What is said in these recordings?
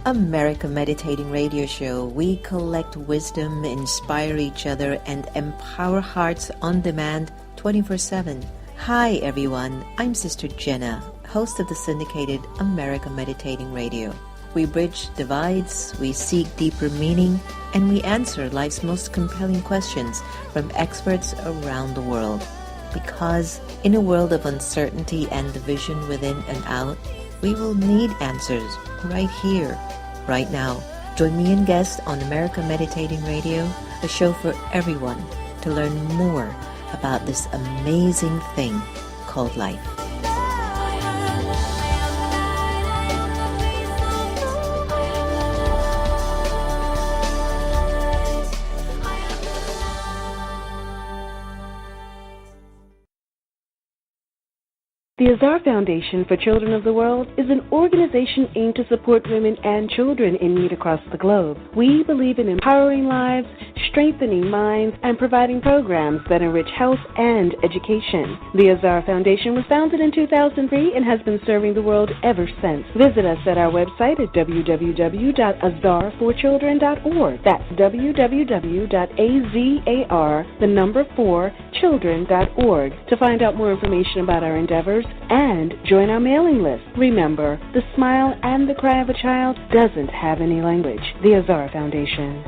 America Meditating Radio Show. We collect wisdom, inspire each other, and empower hearts on demand 24/7. Hi everyone, I'm Sister Jenna, host of the syndicated America Meditating Radio. We bridge divides, we seek deeper meaning, and we answer life's most compelling questions from experts around the world. Because in a world of uncertainty and division within and out, we will need answers right here, right now. Join me and guests on America Meditating Radio, a show for everyone to learn more about this amazing thing called life. The Azar Foundation for Children of the World is an organization aimed to support women and children in need across the globe. We believe in empowering lives, strengthening minds, and providing programs that enrich health and education. The Azar Foundation was founded in 2003 and has been serving the world ever since. Visit us at our website at www.azar4children.org. That's www.azar4children.org to find out more information about our endeavors and join our mailing list. Remember, the smile and the cry of a child doesn't have any language. The Azar Foundation.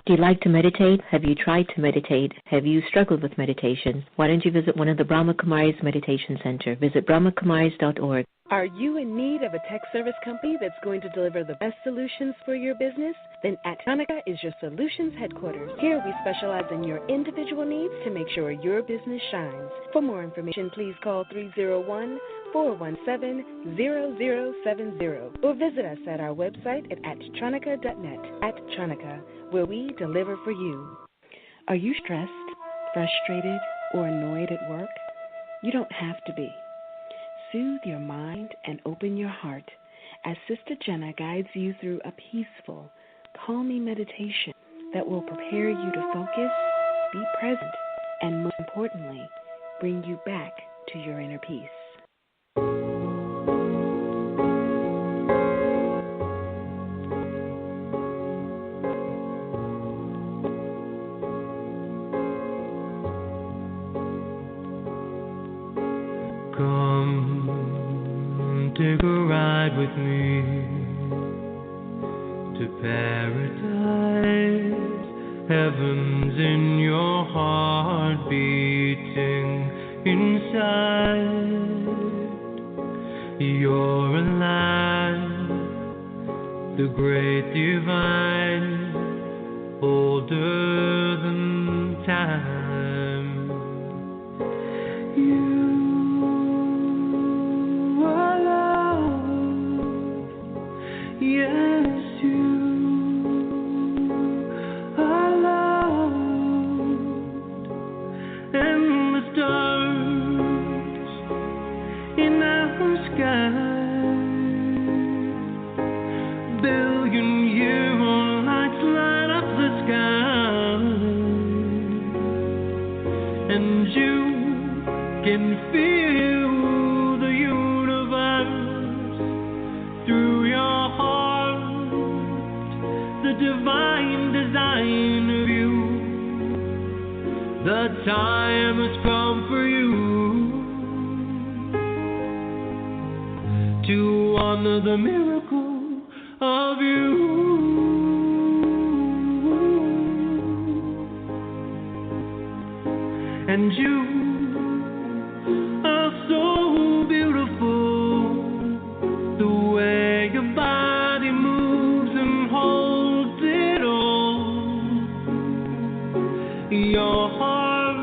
Do you like to meditate? Have you tried to meditate? Have you struggled with meditation? Why don't you visit one of the Brahma Kumaris Meditation Center? Visit brahmakumaris.org. Are you in need of a tech service company that's going to deliver the best solutions for your business? Then Attonica is your solutions headquarters. Here we specialize in your individual needs to make sure your business shines. For more information, please call 301-417-0070 or visit us at our website at attronica.net. Attronica, where we deliver for you. Are you stressed, frustrated, or annoyed at work? You don't have to be. Soothe your mind and open your heart as Sister Jenna guides you through a peaceful, calming meditation that will prepare you to focus, be present, and most importantly, bring you back to your inner peace. Take a ride with me to paradise. Heaven's in your heart beating inside. You're alive, the great divine, older than time. You yes, you are loved, and the stars in our sky, billion-year-old lights light up the sky, and you can feel the universe through your heart, the divine design of you. The time has come for you to honor the miracle of you. And you are so beautiful, the way your body moves and holds it all. Your heart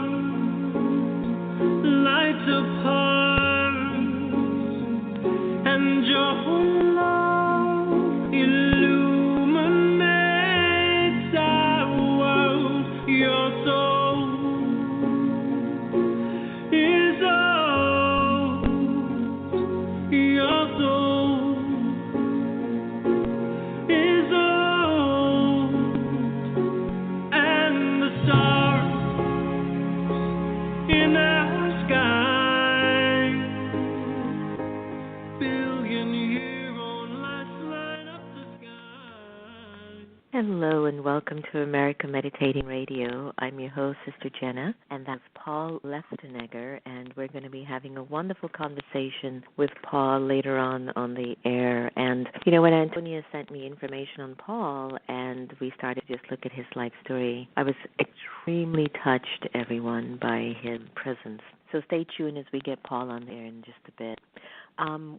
welcome to America Meditating Radio. I'm your host, Sister Jenna, and that's Paul Luftenegger, and we're going to be having a wonderful conversation with Paul later on the air. And, you know, when Antonia sent me information on Paul and we started to just look at his life story, I was extremely touched, everyone, by his presence. So stay tuned as we get Paul on there in just a bit.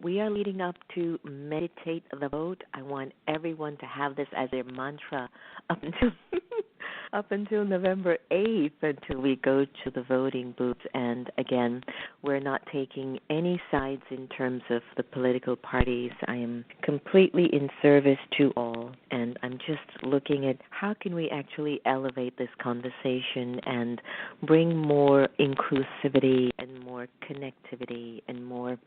We are leading up to Meditate the Vote. I want everyone to have this as their mantra up until November 8th, until we go to the voting booths. And again, we're not taking any sides in terms of the political parties. I am completely in service to all, and I'm just looking at how can we actually elevate this conversation and bring more inclusivity and more connectivity and more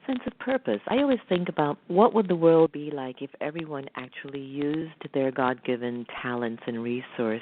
sense of purpose. I always think about what would the world be like if everyone actually used their God-given talents and resources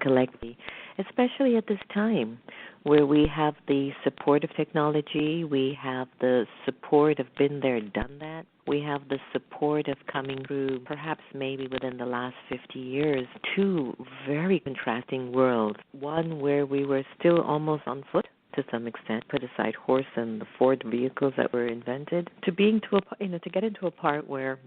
collectively, especially at this time where we have the support of technology, we have the support of been there, done that, we have the support of coming through perhaps maybe within the last 50 years, two very contrasting worlds, one where we were still almost on foot to some extent, put aside horse and the Ford vehicles that were invented, to being to get into a part where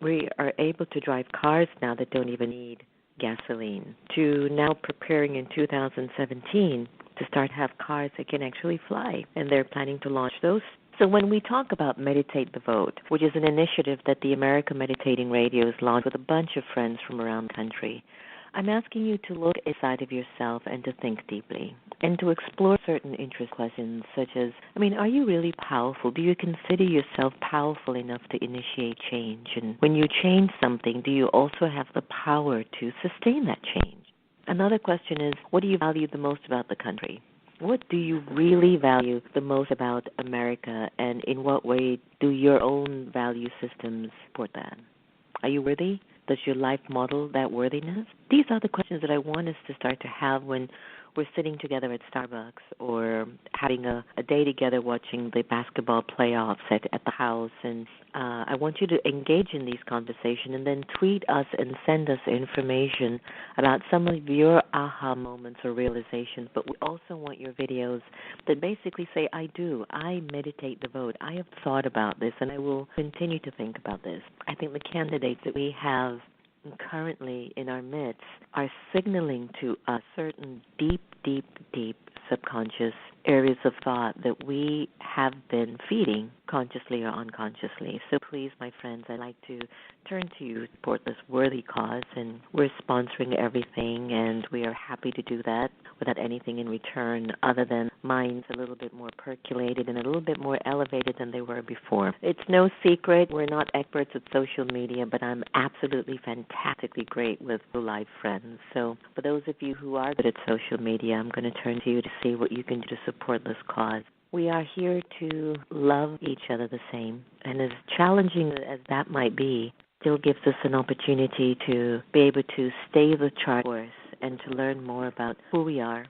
we are able to drive cars now that don't even need gasoline, to now preparing in 2017 to start have cars that can actually fly, and they're planning to launch those. So when we talk about Meditate the Vote, which is an initiative that the America Meditating Radio has launched with a bunch of friends from around the country, I'm asking you to look inside of yourself and to think deeply and to explore certain interest questions such as, are you really powerful? Do you consider yourself powerful enough to initiate change? And when you change something, do you also have the power to sustain that change? Another question is, what do you value the most about the country? What do you really value the most about America, and in what way do your own value systems support that? Are you worthy? Does your life model that worthiness? These are the questions that I want us to start to have when we're sitting together at Starbucks or having a day together watching the basketball playoffs at the house. And I want you to engage in these conversations and then tweet us and send us information about some of your aha moments or realizations. But we also want your videos that basically say, I meditate the vote. I have thought about this, and I will continue to think about this. I think the candidates that we have currently in our midst are signaling to us certain deep subconscious areas of thought that we have been feeding consciously or unconsciously. So please, my friends, I'd like to turn to you to support this worthy cause, and we're sponsoring everything, and we are happy to do that without anything in return other than minds a little bit more percolated and a little bit more elevated than they were before. It's no secret we're not experts at social media, but I'm absolutely fantastically great with live friends. So for those of you who are good at social media, I'm going to turn to you to see what you can do to support this cause. We are here to love each other the same, and as challenging as that might be, still gives us an opportunity to be able to stay the chart course and to learn more about who we are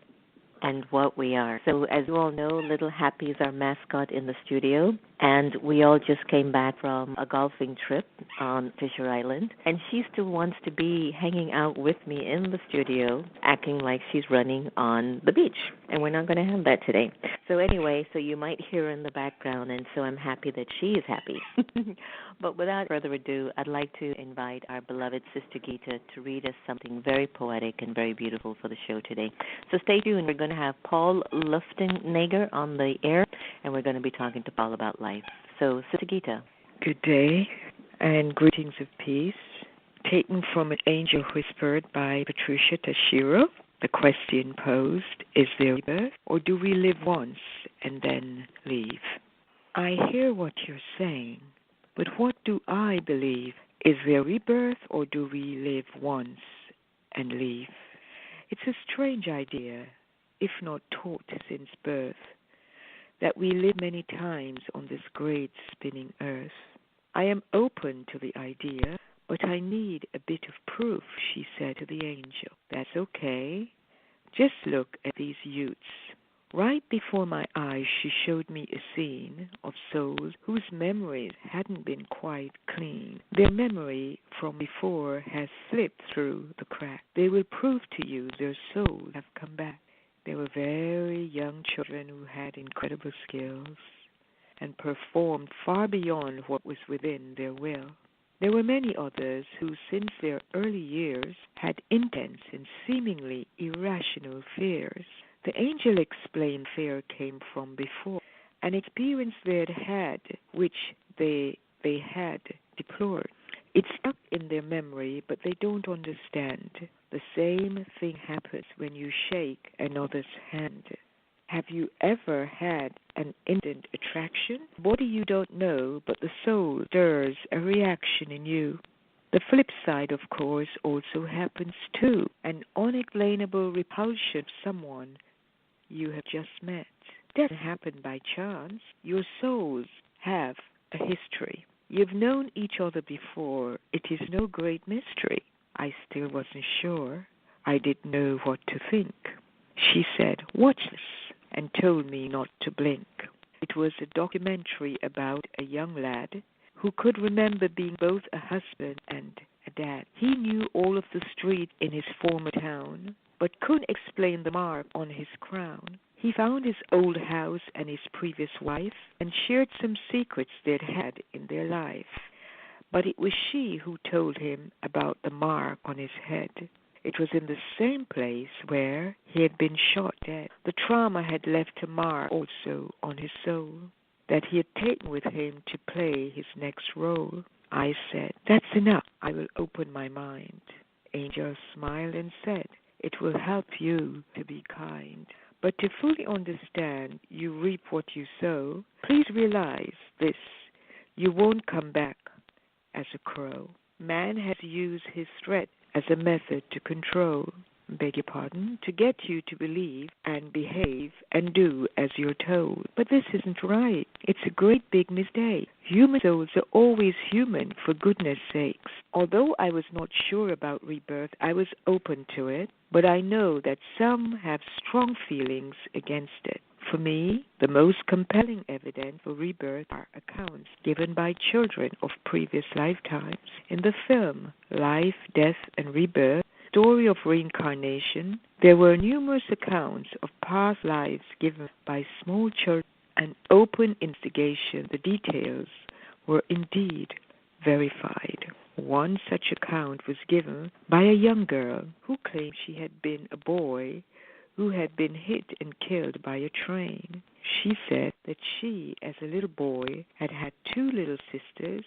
and what we are. So as you all know, Little Happy is our mascot in the studio, and we all just came back from a golfing trip on Fisher Island, and she still wants to be hanging out with me in the studio, acting like she's running on the beach, and we're not going to have that today. So anyway, so you might hear her in the background, and so I'm happy that she is happy. But without further ado, I'd like to invite our beloved Sister Gita to read us something very poetic and very beautiful for the show today. So stay tuned. We're going to have Paul Luftenegger on the air, and we're going to be talking to Paul about life. So, Sister Gita. Good day, and greetings of peace. Taken from An Angel Whispered by Patricia Tashiro. The question posed, is there rebirth, or do we live once and then leave? I hear what you're saying, but what do I believe? Is there rebirth, or do we live once and leave? It's a strange idea, if not taught since birth, that we live many times on this great spinning earth. I am open to the idea, but I need a bit of proof, she said to the angel. That's okay. Just look at these youths. Right before my eyes, she showed me a scene of souls whose memories hadn't been quite clean. Their memory from before has slipped through the crack. They will prove to you their souls have come back. They were very young children who had incredible skills and performed far beyond what was within their will. There were many others who, since their early years, had intense and seemingly irrational fears. The angel explained fear came from before, an experience they had had, which they had deplored. It stuck in their memory, but they don't understand. The same thing happens when you shake another's hand. Have you ever had an instant attraction? Body you don't know, but the soul stirs a reaction in you. The flip side, of course, also happens too. An unexplainable repulsion of someone you have just met. That doesn't happen by chance. Your souls have a history. You've known each other before. It is no great mystery. I still wasn't sure. I didn't know what to think. She said, "Watch this," and told me not to blink. It was a documentary about a young lad who could remember being both a husband and a dad. He knew all of the streets in his former town, but couldn't explain the mark on his crown. He found his old house and his previous wife and shared some secrets they'd had in their life. But it was she who told him about the mark on his head. It was in the same place where he had been shot dead. The trauma had left a mark also on his soul that he had taken with him to play his next role. I said, "That's enough. I will open my mind." Angel smiled and said, "It will help you to be kind. But to fully understand you reap what you sow, please realize this. You won't come back as a crow. Man has used his threat as a method to control, to get you to believe and behave and do as you're told. But this isn't right. It's a great big mistake. Human souls are always human, for goodness sakes. Although I was not sure about rebirth, I was open to it, but I know that some have strong feelings against it. For me, the most compelling evidence for rebirth are accounts given by children of previous lifetimes. In the film Life, Death, and Rebirth, Story of Reincarnation, there were numerous accounts of past lives given by small children. An open investigation, the details were indeed verified. One such account was given by a young girl who claimed she had been a boy who had been hit and killed by a train. She said that she, as a little boy, had had two little sisters,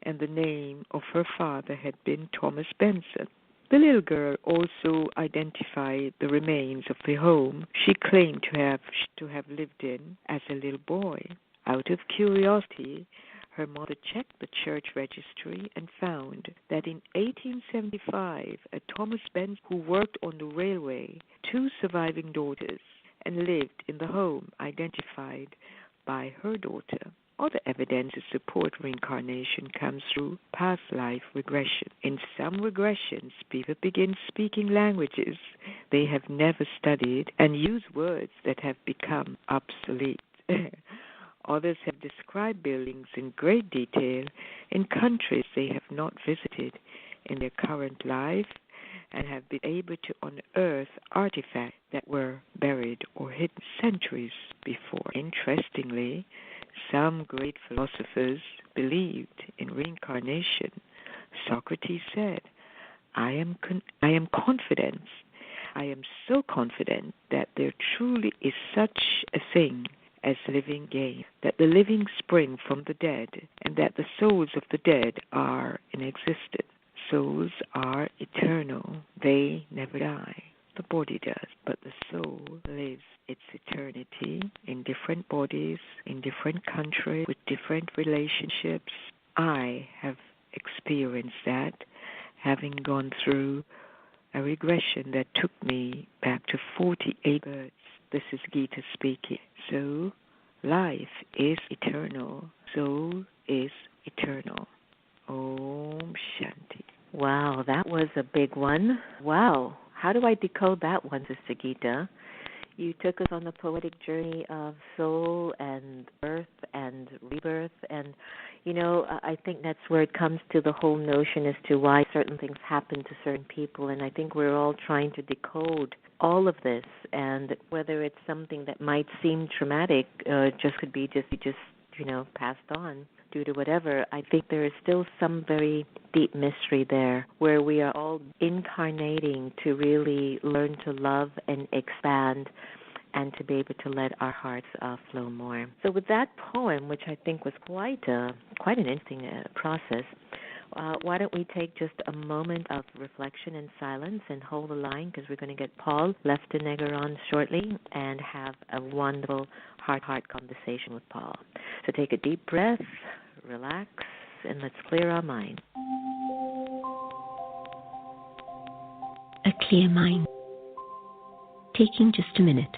and the name of her father had been Thomas Benson. The little girl also identified the remains of the home she claimed to have lived in as a little boy. Out of curiosity, her mother checked the church registry and found that in 1875, a Thomas Benson who worked on the railway, two surviving daughters, and lived in the home identified by her daughter. Other evidence to support reincarnation comes through past life regression. In some regressions, people begin speaking languages they have never studied and use words that have become obsolete. Others have described buildings in great detail in countries they have not visited in their current life and have been able to unearth artifacts that were buried or hidden centuries before. Interestingly, some great philosophers believed in reincarnation. Socrates said, I am confident. I am so confident that there truly is such a thing as living again, that the living spring from the dead, and that the souls of the dead are in existence. Souls are eternal. They never die. The body does, but the soul lives its eternity in different bodies, in different countries, with different relationships. I have experienced that, having gone through a regression that took me back to 48 births. This is Gita speaking. So, life is eternal. Soul is eternal. Om Shanti. Wow, that was a big one. Wow. How do I decode that one, Sister Gita? You took us on a poetic journey of soul and birth and rebirth. And, I think that's where it comes to the whole notion as to why certain things happen to certain people. And I think we're all trying to decode all of this. And whether it's something that might seem traumatic, just could be just passed on due to whatever, I think there is still some very deep mystery there where we are all incarnating to really learn to love and expand and to be able to let our hearts flow more. So with that poem, which I think was quite an interesting process, why don't we take just a moment of reflection and silence and hold the line, because we're going to get Paul Luftenegger on shortly and have a wonderful heart-to-heart conversation with Paul. So take a deep breath, relax, and let's clear our mind. A clear mind. Taking just a minute,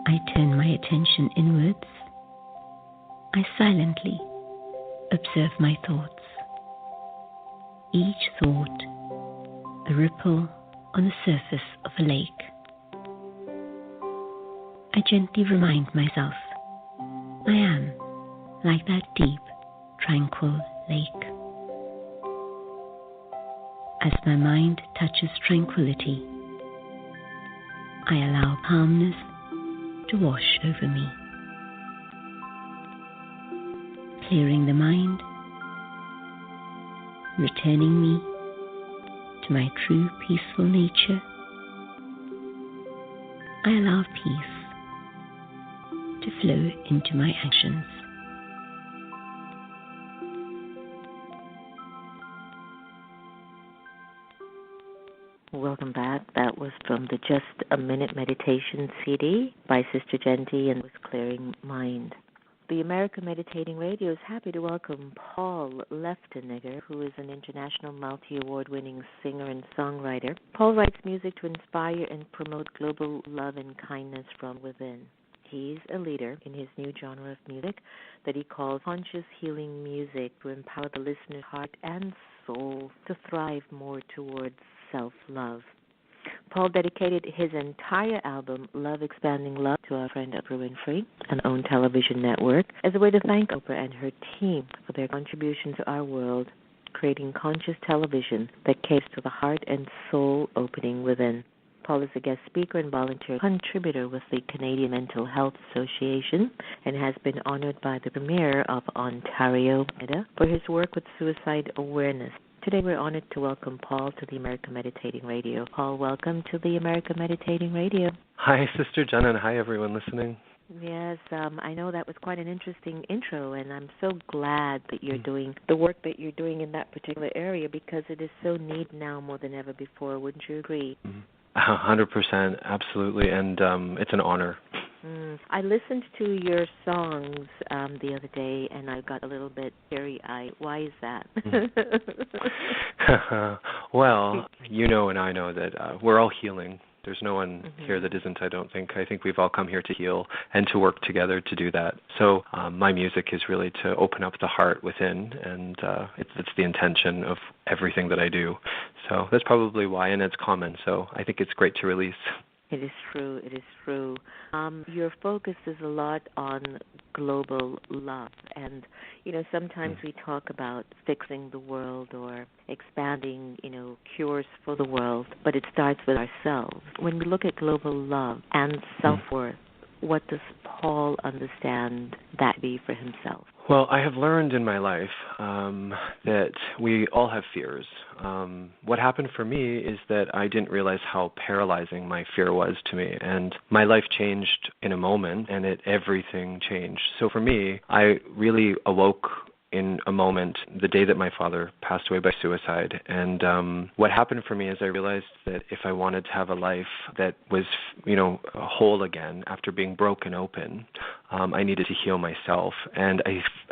I turn my attention inwards. I silently observe my thoughts. Each thought, a ripple on the surface of a lake. I gently remind myself, I am like that deep, tranquil lake. As my mind touches tranquility, I allow calmness to wash over me, clearing the mind, returning me to my true peaceful nature. I allow peace to flow into my actions. Welcome back. That was from the Just a Minute Meditation CD by Sister Jenty and was Clearing Mind. The American Meditating Radio is happy to welcome Paul Luftenegger, who is an international multi-award-winning singer and songwriter. Paul writes music to inspire and promote global love and kindness from within. He's a leader in his new genre of music that he calls conscious healing music to empower the listener's heart and soul to thrive more towards self-love. Paul dedicated his entire album, Love Expanding Love, to our friend Oprah Winfrey, an own television network, as a way to thank Oprah and her team for their contribution to our world, creating conscious television that caters to the heart and soul opening within. Paul is a guest speaker and volunteer contributor with the Canadian Mental Health Association and has been honored by the Premier of Ontario, Canada, for his work with suicide awareness. Today we're honored to welcome Paul to the American Meditating Radio. Paul, welcome to the American Meditating Radio. Hi, Sister Jenna, and hi, everyone listening. Yes, I know that was quite an interesting intro, and I'm so glad that you're doing the work that you're doing in that particular area, because it is so needed now more than ever before. Wouldn't you agree? 100%, absolutely, and it's an honor. I listened to your songs the other day, and I got a little bit teary-eyed. Why is that? Well, you know and I know that we're all healing. There's no one here that isn't, I don't think. I think we've all come here to heal and to work together to do that. So my music is really to open up the heart within, and it's the intention of everything that I do. So that's probably why, and it's common. So I think it's great to release. It is true. It is true. Your focus is a lot on global love. And, sometimes we talk about fixing the world or expanding, cures for the world, but it starts with ourselves. When we look at global love and self-worth, what does Paul understand that to be for himself? Well, I have learned in my life that we all have fears. What happened for me is that I didn't realize how paralyzing my fear was to me, and my life changed in a moment, and everything changed. So for me, I really awoke in a moment the day that my father passed away by suicide. And what happened for me is I realized that if I wanted to have a life that was, whole again after being broken open, I needed to heal myself. And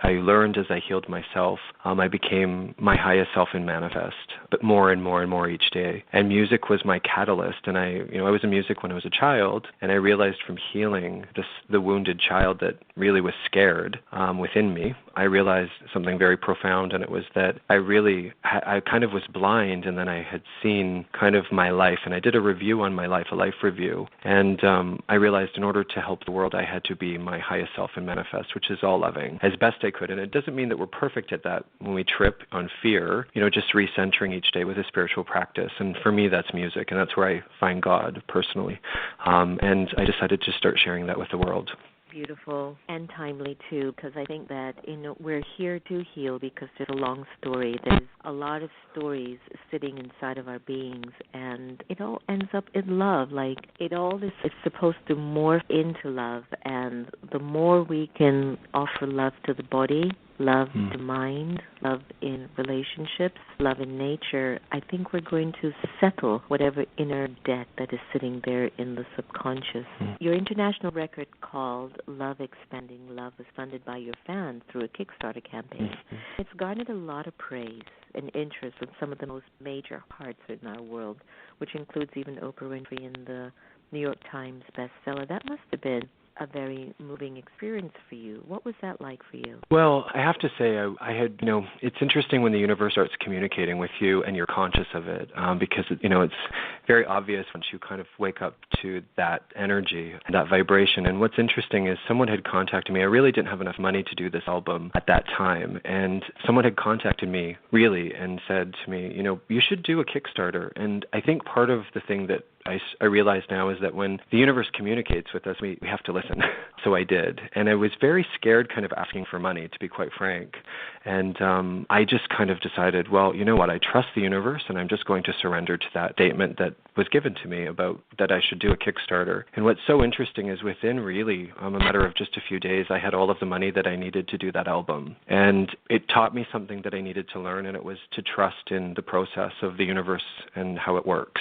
I learned as I healed myself, I became my highest self in manifest, but more and more and more each day. And music was my catalyst. And I was in music when I was a child, and I realized from healing the wounded child that really was scared within me, I realized something very profound, and it was that I kind of was blind, and then I had seen kind of my life, and I did a review on my life, a life review, and I realized in order to help the world, I had to be my highest self and manifest, which is all loving, as best I could. And it doesn't mean that we're perfect at that when we trip on fear, just recentering each day with a spiritual practice. And for me, that's music, and that's where I find God personally. And I decided to start sharing that with the world. Beautiful and timely too, because I think that we're here to heal because there's a long story. There's a lot of stories sitting inside of our beings, and it all ends up in love. Like it all is supposed to morph into love, and the more we can offer love to the body, love to mind, love in relationships, love in nature, I think we're going to settle whatever inner debt that is sitting there in the subconscious. Your international record called Love Expanding Love was funded by your fans through a Kickstarter campaign. It's garnered a lot of praise and interest in some of the most major hearts in our world, which includes even Oprah Winfrey in the New York Times bestseller. That must have been a very moving experience for you. What was that like for you? Well, I have to say I had, it's interesting when the universe starts communicating with you and you're conscious of it, because, it's very obvious once you kind of wake up to that energy, that vibration. And what's interesting is someone had contacted me. I really didn't have enough money to do this album at that time. And someone had contacted me really and said to me, you should do a Kickstarter. And I think part of the thing that I realize now is that when the universe communicates with us, we have to listen. So I did. And I was very scared kind of asking for money, to be quite frank. And I just kind of decided, well, you know what, I trust the universe, and I'm just going to surrender to that statement that was given to me about that I should do a Kickstarter. And what's so interesting is within really a matter of just a few days, I had all of the money that I needed to do that album. And it taught me something that I needed to learn, and it was to trust in the process of the universe and how it works.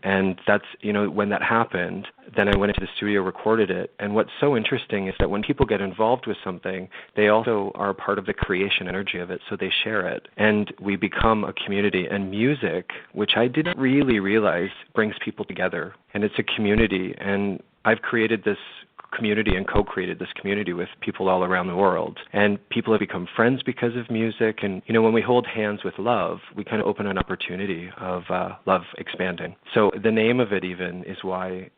And that's, when that happened, then I went into the studio, recorded it. And what's so interesting is that when people get involved with something, they also are a part of the creation energy of it, so they share it. And we become a community. And music, which I didn't really realize, brings people together. And it's a community. And I've created this community and co-created this community with people all around the world. And people have become friends because of music. And, when we hold hands with love, we kind of open an opportunity of love expanding. So the name of it even is why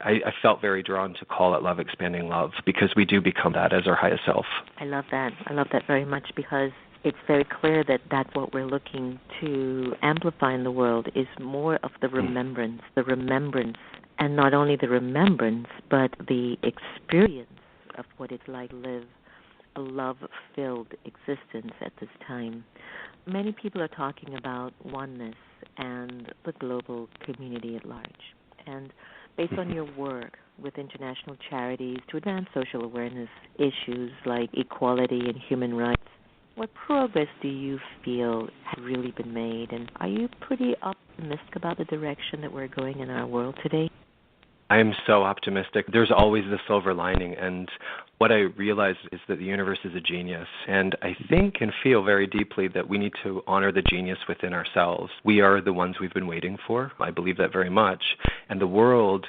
I felt very drawn to call it Love Expanding Love, because we do become that as our highest self. I love that. I love that very much, because it's very clear that that's what we're looking to amplify in the world is more of the remembrance, and not only the remembrance, but the experience of what it's like to live a love-filled existence at this time. Many people are talking about oneness and the global community at large. And based on your work with international charities to advance social awareness issues like equality and human rights, what progress do you feel has really been made? And are you pretty optimistic about the direction that we're going in our world today? I am so optimistic. There's always the silver lining, and what I realize is that the universe is a genius, and I think and feel very deeply that we need to honor the genius within ourselves. We are the ones we've been waiting for. I believe that very much. And the world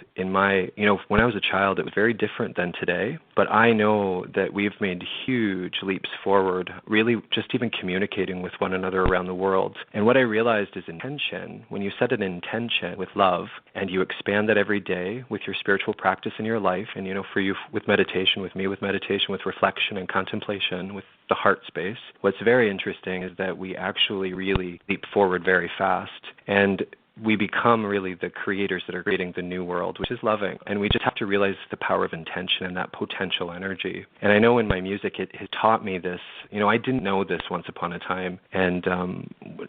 when I was a child, it was very different than today, but I know that we've made huge leaps forward, really just even communicating with one another around the world. And what I realized is intention. When you set an intention with love and you expand that every day with your spiritual practice in your life, and for you with meditation, with me with meditation, with reflection and contemplation, with the heart space, what's very interesting is that we actually really leap forward very fast. And we become really the creators that are creating the new world, which is loving. And we just have to realize the power of intention and that potential energy. And I know in my music it has taught me this. I didn't know this once upon a time. And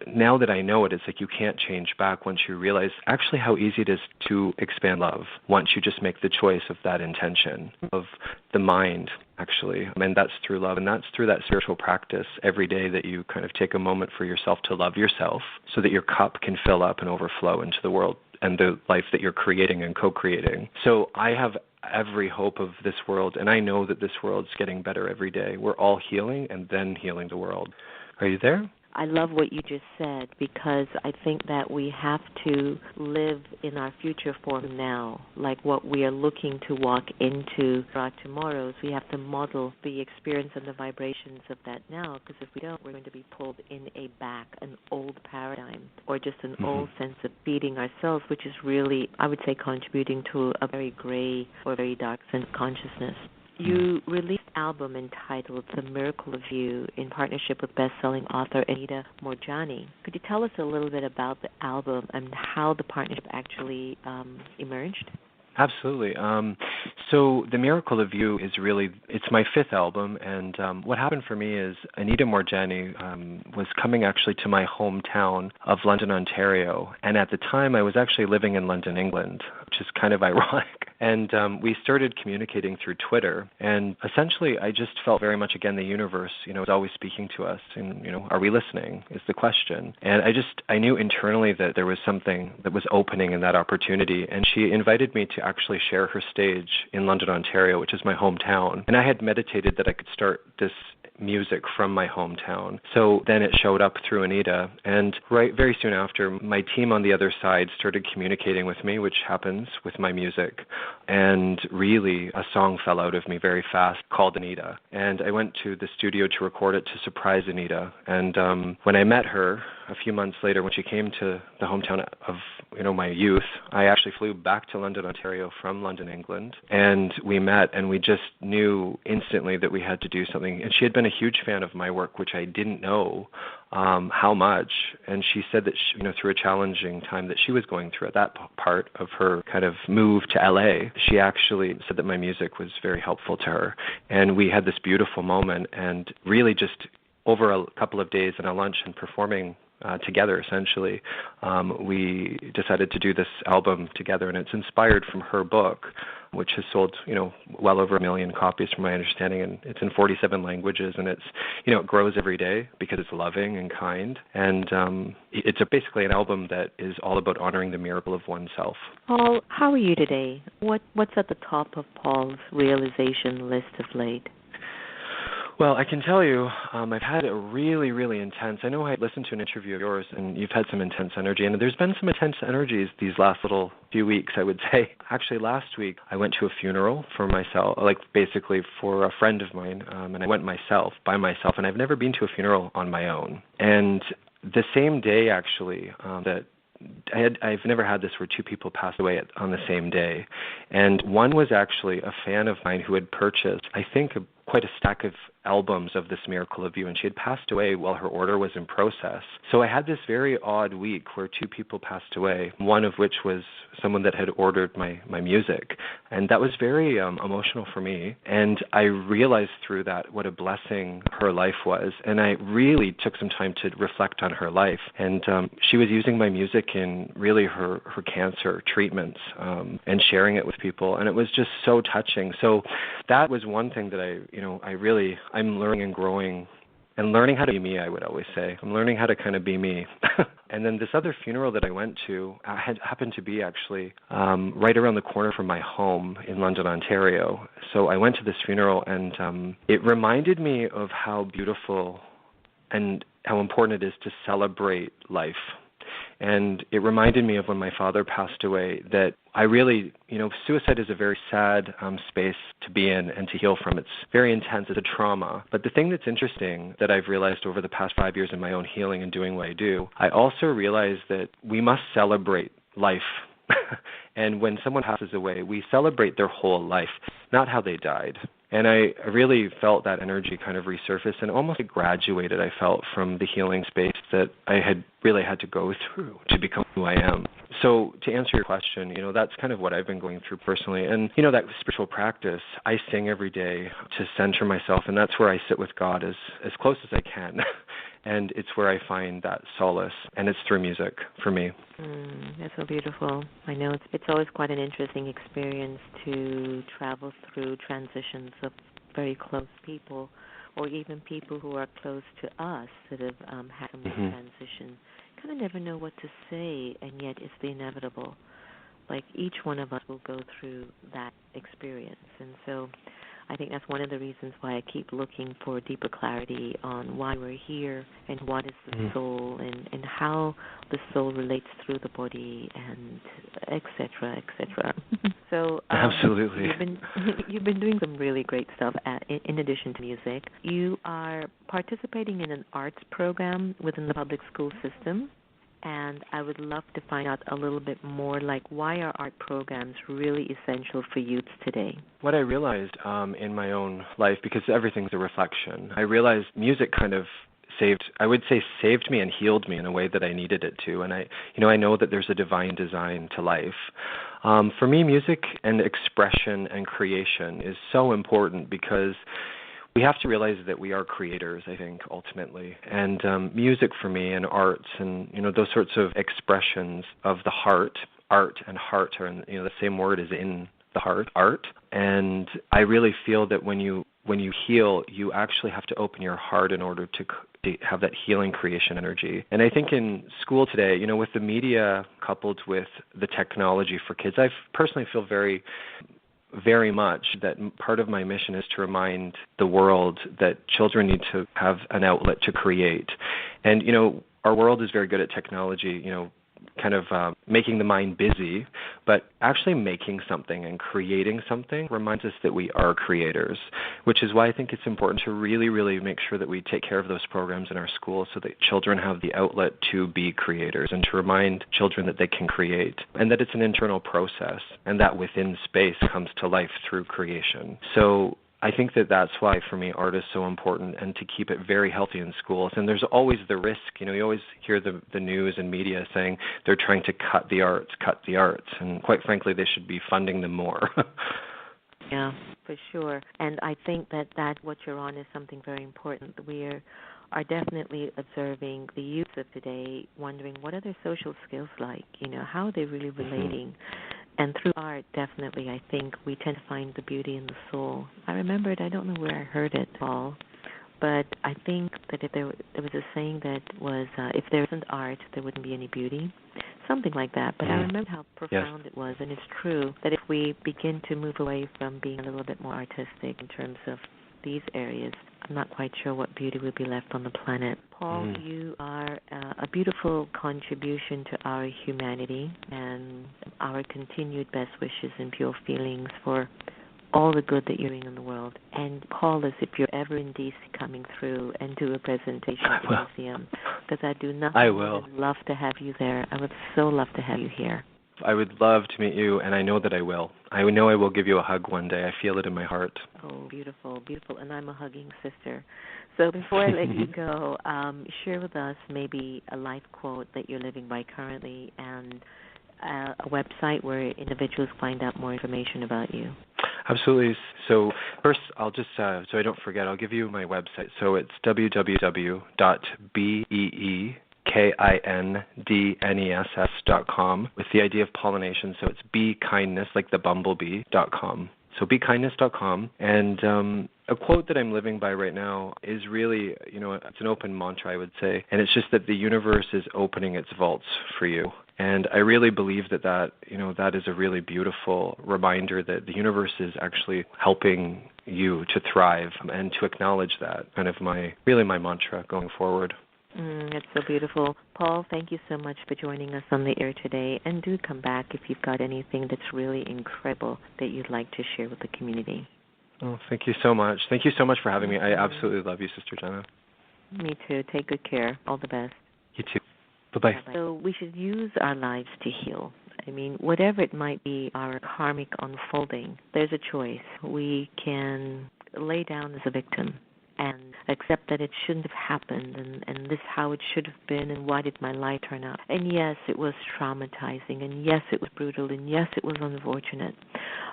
now that I know it, it's like you can't change back once you realize actually how easy it is to expand love once you just make the choice of that intention, of the mind, actually. And that's through love, and that's through that spiritual practice every day that you kind of take a moment for yourself to love yourself so that your cup can fill up and overflow into the world and the life that you're creating and co-creating. So I have every hope of this world, and I know that this world's getting better every day. We're all healing and then healing the world. Are you there? I love what you just said, because I think that we have to live in our future form now, like what we are looking to walk into for our tomorrows. We have to model the experience and the vibrations of that now, because if we don't, we're going to be pulled in an old paradigm, or just an old sense of feeding ourselves, which is really, I would say, contributing to a very gray or very dark sense of consciousness. You released an album entitled The Miracle of You in partnership with best-selling author Anita Moorjani. Could you tell us a little bit about the album and how the partnership actually emerged? Absolutely. So The Miracle of You is it's my fifth album, and what happened for me is Anita Moorjani was coming actually to my hometown of London, Ontario, and at the time I was actually living in London, England, which is kind of ironic. And we started communicating through Twitter, and essentially I just felt very much, again, the universe, was always speaking to us, and, are we listening is the question. And I knew internally that there was something that was opening in that opportunity, and she invited me to actually share her stage in London, Ontario, which is my hometown. And I had meditated that I could start this music from my hometown. So then it showed up through Anita, and very soon after, my team on the other side started communicating with me, which happens with my music, and really a song fell out of me very fast called Anita. And I went to the studio to record it to surprise Anita. And when I met her a few months later, when she came to the hometown of my youth, I actually flew back to London, Ontario from London, England, and we met, and we just knew instantly that we had to do something. And she had been a huge fan of my work, which I didn't know how much. And she said that through a challenging time that she was going through at that part of her kind of move to LA, she actually said that my music was very helpful to her. And we had this beautiful moment, and really just over a couple of days and a lunch and performing together, essentially, we decided to do this album together, and it's inspired from her book, which has sold, well over 1 million copies from my understanding, and it's in 47 languages, and it's, it grows every day because it's loving and kind, and it's basically an album that is all about honoring the miracle of oneself. Paul, how are you today? What's at the top of Paul's realization list of late? Well, I can tell you, I've had a really, really intense, I know I listened to an interview of yours, and you've had some intense energy, and there's been some intense energies these last little few weeks, I would say. Actually, last week, I went to a funeral for myself, basically for a friend of mine, and I went by myself, and I've never been to a funeral on my own. And the same day, actually, that I've never had this where two people passed away on the same day. And one was actually a fan of mine who had purchased, I think, quite a stack of albums of This Miracle of You, and she had passed away while her order was in process. So I had this very odd week where two people passed away, one of which was someone that had ordered my music. And that was very emotional for me. And I realized through that what a blessing her life was. And I really took some time to reflect on her life. And she was using my music in really her cancer treatments and sharing it with people. And it was just so touching. So that was one thing that I'm learning and growing and learning how to be me, I would always say. I'm learning how to kind of be me. And then this other funeral that I went to happened to be actually right around the corner from my home in London, Ontario. So I went to this funeral, and it reminded me of how beautiful and how important it is to celebrate life. And it reminded me of when my father passed away that I really, suicide is a very sad space to be in and to heal from. It's very intense. It's a trauma. But the thing that's interesting that I've realized over the past 5 years in my own healing and doing what I do, I also realized that we must celebrate life. And when someone passes away, we celebrate their whole life, not how they died. And I really felt that energy kind of resurface and almost graduated, I felt, from the healing space that I had really had to go through to become who I am. So to answer your question, that's kind of what I've been going through personally. And, that spiritual practice, I sing every day to center myself, and that's where I sit with God as close as I can. And it's where I find that solace, and it's through music for me. That's so beautiful. I know it's always quite an interesting experience to travel through transitions of very close people, or even people who are close to us that have had a transition. Kind of never know what to say, and yet it's the inevitable. like each one of us will go through that experience. And so I think that's one of the reasons why I keep looking for deeper clarity on why we're here and what is the soul and how the soul relates through the body and et cetera, et cetera. So absolutely. You've been doing some really great stuff in addition to music. You are participating in an arts program within the public school system. And I would love to find out a little bit more, like, why are art programs really essential for youths today? What I realized in my own life, because everything's a reflection, I realized music kind of saved me and healed me in a way that I needed it to. And I know that there's a divine design to life. For me, music and expression and creation is so important because we have to realize that we are creators, I think, ultimately. And music for me and arts and, those sorts of expressions of the heart, art and heart are, the same word is in the heart, art. And I really feel that when you heal, you actually have to open your heart in order to have that healing creation energy. And I think in school today, with the media coupled with the technology for kids, I personally feel very much that part of my mission is to remind the world that children need to have an outlet to create. And, our world is very good at technology, kind of making the mind busy, but actually making something and creating something reminds us that we are creators, which is why I think it's important to really, really make sure that we take care of those programs in our schools so that children have the outlet to be creators and to remind children that they can create and that it's an internal process and that within space comes to life through creation. So I think that that's why, for me, art is so important and to keep it very healthy in schools. And there's always the risk, you always hear the news and media saying they're trying to cut the arts. And quite frankly, they should be funding them more. Yeah, for sure. And I think that what you're on is something very important. We are definitely observing the youth of today, wondering what are their social skills like, how are they really relating? And through art, definitely, I think we tend to find the beauty in the soul. I remembered, I don't know where I heard it all, but I think that if there was a saying that was, if there isn't art, there wouldn't be any beauty, something like that. But I remember how profound it was, and it's true that if we begin to move away from being a little bit more artistic in terms of these areas, I'm not quite sure what beauty would be left on the planet. Paul, you are a beautiful contribution to our humanity, and our continued best wishes and pure feelings for all the good that you're doing in the world. And call us if you're ever in D.C. coming through and do a presentation at the museum, because I do nothing more than love to have you there. I would so love to have you here. I would love to meet you, and I know that I will. I know I will give you a hug one day. I feel it in my heart. Oh, beautiful, beautiful. And I'm a hugging sister. So before I let you go, share with us maybe a life quote that you're living by currently and a website where individuals find out more information about you. Absolutely. So first, I'll just, so I don't forget, I'll give you my website. So it's www.beekindness.com with the idea of pollination. So it's bekindness, like the bumblebee.com. So bekindness.com. And a quote that I'm living by right now is really, it's an open mantra, I would say. And it's just that the universe is opening its vaults for you. And I really believe that is a really beautiful reminder that the universe is actually helping you to thrive and to acknowledge that. Kind of my mantra going forward. It's so beautiful. Paul, thank you so much for joining us on the air today. And do come back if you've got anything that's really incredible that you'd like to share with the community. Oh, thank you so much. Thank you so much for having me. I absolutely love you, Sister Jenna. Me too. Take good care. All the best. You too. Bye-bye. So we should use our lives to heal. I mean, whatever it might be, our karmic unfolding, there's a choice. We can lay down as a victim and accept that it shouldn't have happened and this is how it should have been and why did my life turn out. And yes, it was traumatizing, and yes, it was brutal, and yes, it was unfortunate.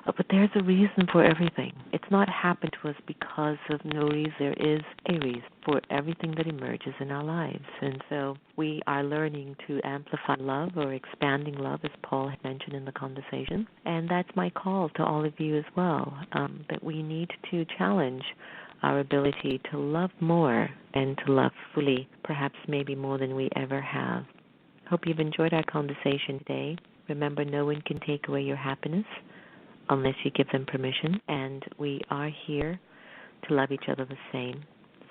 But there's a reason for everything. It's not happened to us because of no reason. There is a reason for everything that emerges in our lives. And so we are learning to amplify love or expanding love, as Paul had mentioned in the conversation. And that's my call to all of you as well, that we need to challenge our ability to love more and to love fully, perhaps maybe more than we ever have. Hope you've enjoyed our conversation today. Remember, no one can take away your happiness unless you give them permission, and we are here to love each other the same.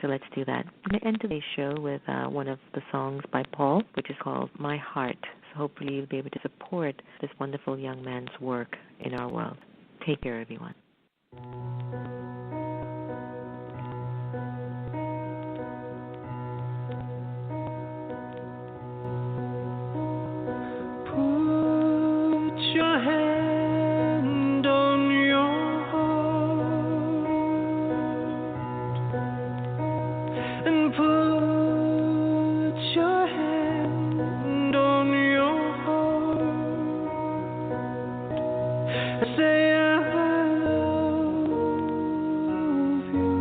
So let's do that. I'm going to end today's show with one of the songs by Paul, which is called My Heart. So hopefully you'll be able to support this wonderful young man's work in our world. Take care, everyone. Put your hand on your heart and put your hand on your heart and say I love you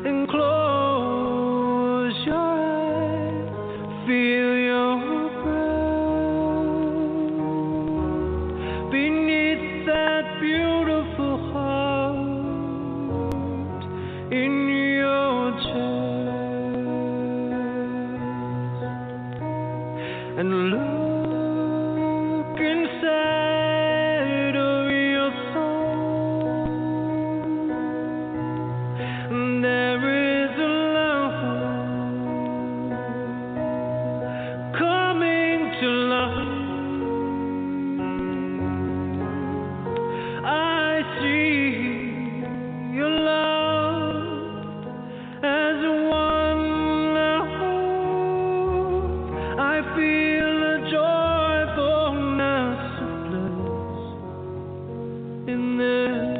and close your eyes, feel your breath beneath that beautiful heart in your chest and look inside of your soul. There is a love coming to life. I see your love as one love. I feel a joyfulness of bliss in this.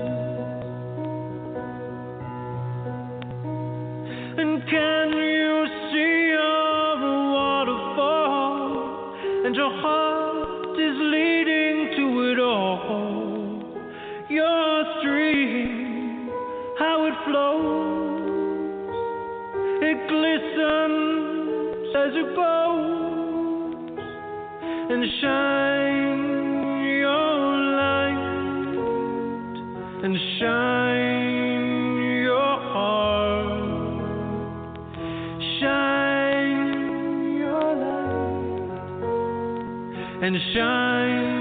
And can you see all the waterfall? And your heart is leading to it all. Your stream, how it flows, it glistens as it goes. And shine your light, and shine your heart, shine your light, and shine